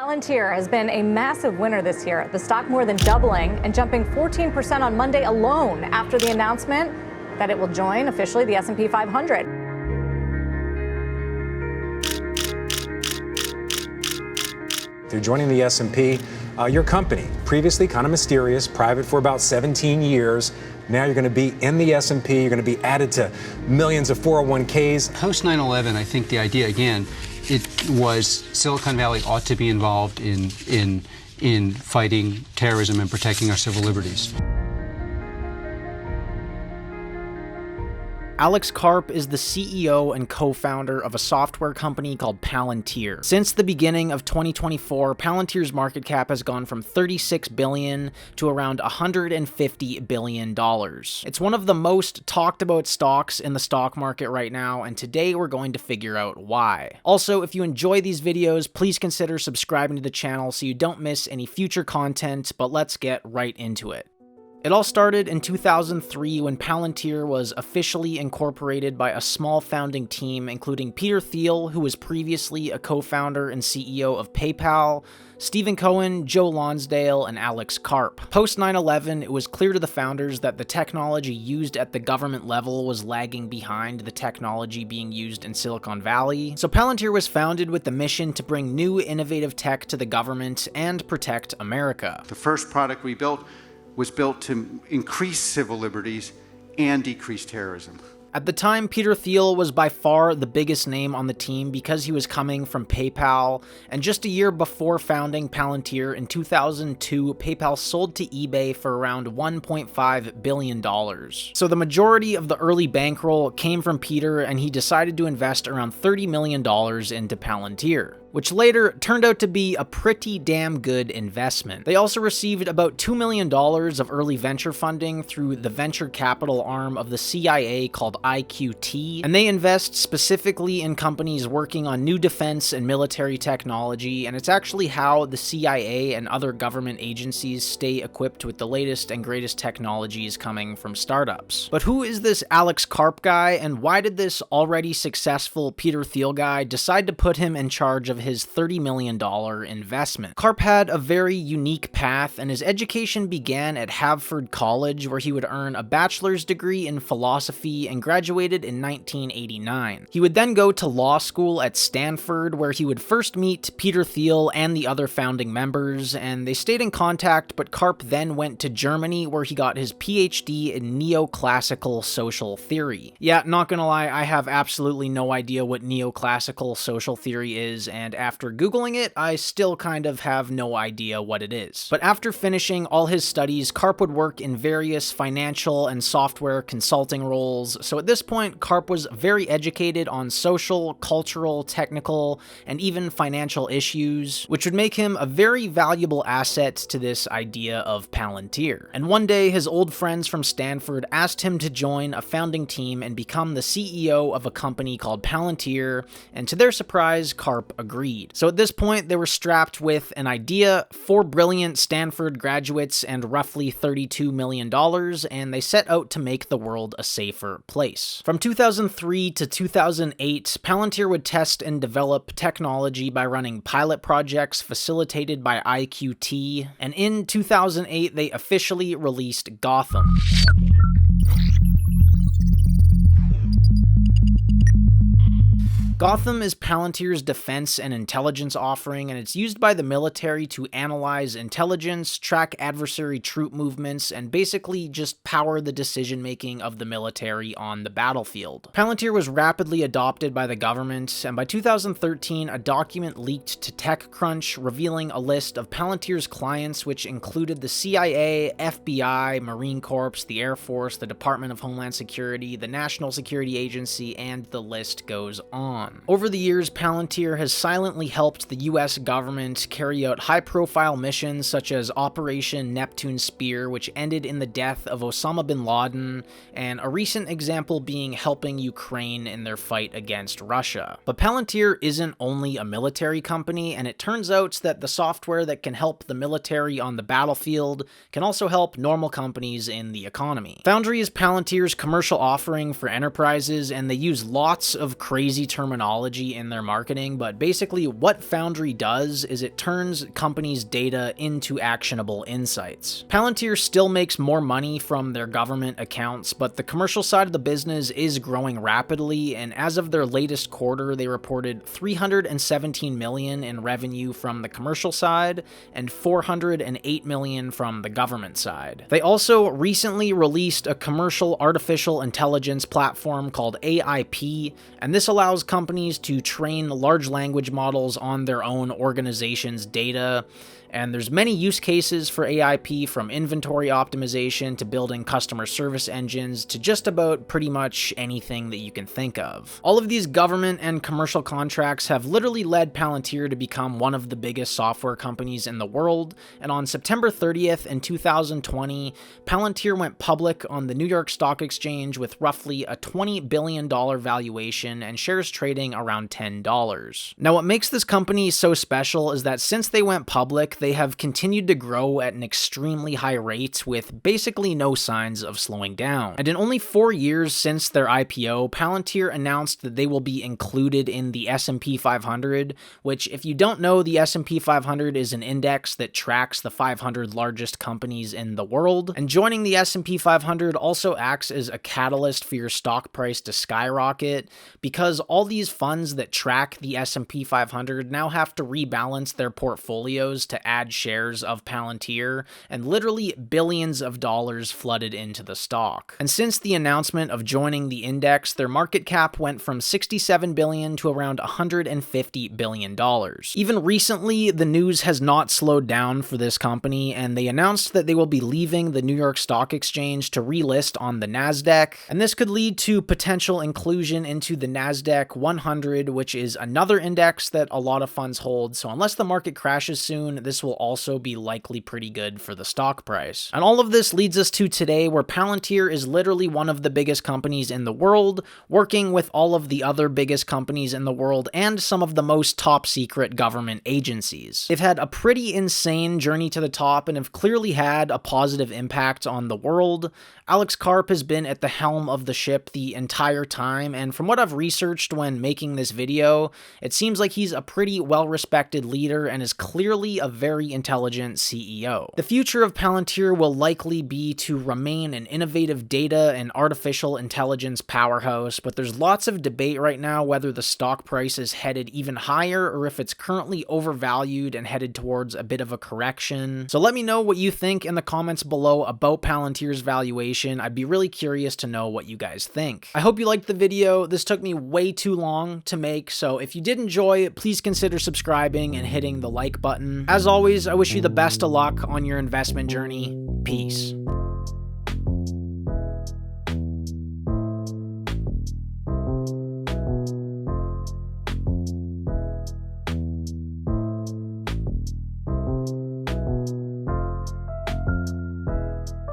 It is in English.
Palantir has been a massive winner this year, the stock more than doubling and jumping 14% on Monday alone after the announcement that it will join officially the S&P 500. They're joining the S&P. Your company, previously kind of mysterious, private for about 17 years. Now you're going to be in the S&P. You're going to be added to millions of 401ks. Post 9/11, I think the idea, again, it was Silicon Valley ought to be involved in fighting terrorism and protecting our civil liberties. Alex Karp is the CEO and co-founder of a software company called Palantir. Since the beginning of 2024, Palantir's market cap has gone from $36 billion to around $150 billion. It's one of the most talked about stocks in the stock market right now, and today we're going to figure out why. Also, if you enjoy these videos, please consider subscribing to the channel so you don't miss any future content, but let's get right into it. It all started in 2003 when Palantir was officially incorporated by a small founding team, including Peter Thiel, who was previously a co-founder and CEO of PayPal, Stephen Cohen, Joe Lonsdale, and Alex Karp. Post 9/11, it was clear to the founders that the technology used at the government level was lagging behind the technology being used in Silicon Valley. So Palantir was founded with the mission to bring new innovative tech to the government and protect America. The first product we built was built to increase civil liberties and decrease terrorism. At the time, Peter Thiel was by far the biggest name on the team because he was coming from PayPal, and just a year before founding Palantir in 2002, PayPal sold to eBay for around $1.5 billion. So the majority of the early bankroll came from Peter, and he decided to invest around $30 million into Palantir, which later turned out to be a pretty damn good investment. They also received about $2 million of early venture funding through the venture capital arm of the CIA called IQT, and they invest specifically in companies working on new defense and military technology, and it's actually how the CIA and other government agencies stay equipped with the latest and greatest technologies coming from startups. But who is this Alex Karp guy, and why did this already successful Peter Thiel guy decide to put him in charge of his $30 million investment? Karp had a very unique path, and his education began at Harvard College, where he would earn a bachelor's degree in philosophy and graduated in 1989. He would then go to law school at Stanford, where he would first meet Peter Thiel and the other founding members, and they stayed in contact, but Karp then went to Germany, where he got his PhD in neoclassical social theory. Yeah, not gonna lie, I have absolutely no idea what neoclassical social theory is, and after Googling it, I still kind of have no idea what it is. But after finishing all his studies, Karp would work in various financial and software consulting roles, so at this point, Karp was very educated on social, cultural, technical, and even financial issues, which would make him a very valuable asset to this idea of Palantir. And one day, his old friends from Stanford asked him to join a founding team and become the CEO of a company called Palantir, and to their surprise, Karp agreed. So at this point, they were strapped with an idea, 4 brilliant Stanford graduates, and roughly $32 million, and they set out to make the world a safer place. From 2003 to 2008, Palantir would test and develop technology by running pilot projects facilitated by IQT, and in 2008, they officially released Gotham. Gotham is Palantir's defense and intelligence offering, and it's used by the military to analyze intelligence, track adversary troop movements, and basically just power the decision-making of the military on the battlefield. Palantir was rapidly adopted by the government, and by 2013, a document leaked to TechCrunch revealing a list of Palantir's clients, which included the CIA, FBI, Marine Corps, the Air Force, the Department of Homeland Security, the National Security Agency, and the list goes on. Over the years, Palantir has silently helped the US government carry out high-profile missions such as Operation Neptune Spear, which ended in the death of Osama bin Laden, and a recent example being helping Ukraine in their fight against Russia. But Palantir isn't only a military company, and it turns out that the software that can help the military on the battlefield can also help normal companies in the economy. Foundry is Palantir's commercial offering for enterprises, and they use lots of crazy terminology terminology in their marketing, but basically what Foundry does is it turns companies' data into actionable insights. Palantir still makes more money from their government accounts, but the commercial side of the business is growing rapidly, and as of their latest quarter, they reported $317 million in revenue from the commercial side and $408 million from the government side. They also recently released a commercial artificial intelligence platform called AIP, and this allows companies to train large language models on their own organization's data. And there's many use cases for AIP, from inventory optimization to building customer service engines to just about pretty much anything that you can think of. All of these government and commercial contracts have literally led Palantir to become one of the biggest software companies in the world, and on September 30th in 2020, Palantir went public on the New York Stock Exchange with roughly a $20 billion valuation and shares trading around $10. Now, what makes this company so special is that since they went public, they have continued to grow at an extremely high rate with basically no signs of slowing down. And in only 4 years since their IPO, Palantir announced that they will be included in the S&P 500, which, if you don't know, the S&P 500 is an index that tracks the 500 largest companies in the world. And joining the S&P 500 also acts as a catalyst for your stock price to skyrocket, because all these funds that track the S&P 500 now have to rebalance their portfolios to add shares of Palantir, and literally billions of dollars flooded into the stock. And since the announcement of joining the index, their market cap went from $67 billion to around $150 billion. Even recently, the news has not slowed down for this company, and they announced that they will be leaving the New York Stock Exchange to relist on the NASDAQ, and this could lead to potential inclusion into the NASDAQ 100, which is another index that a lot of funds hold, so unless the market crashes soon, this will also be likely pretty good for the stock price. And all of this leads us to today, where Palantir is literally one of the biggest companies in the world, working with all of the other biggest companies in the world and some of the most top secret government agencies. They've had a pretty insane journey to the top and have clearly had a positive impact on the world. Alex Karp has been at the helm of the ship the entire time, and from what I've researched when making this video, it seems like he's a pretty well-respected leader and is clearly a very intelligent CEO. The future of Palantir will likely be to remain an innovative data and artificial intelligence powerhouse, but there's lots of debate right now whether the stock price is headed even higher or if it's currently overvalued and headed towards a bit of a correction. So let me know what you think in the comments below about Palantir's valuation. I'd be really curious to know what you guys think. I hope you liked the video. This took me way too long to make, so if you did enjoy it, please consider subscribing and hitting the like button. As always, I wish you the best of luck on your investment journey. Peace.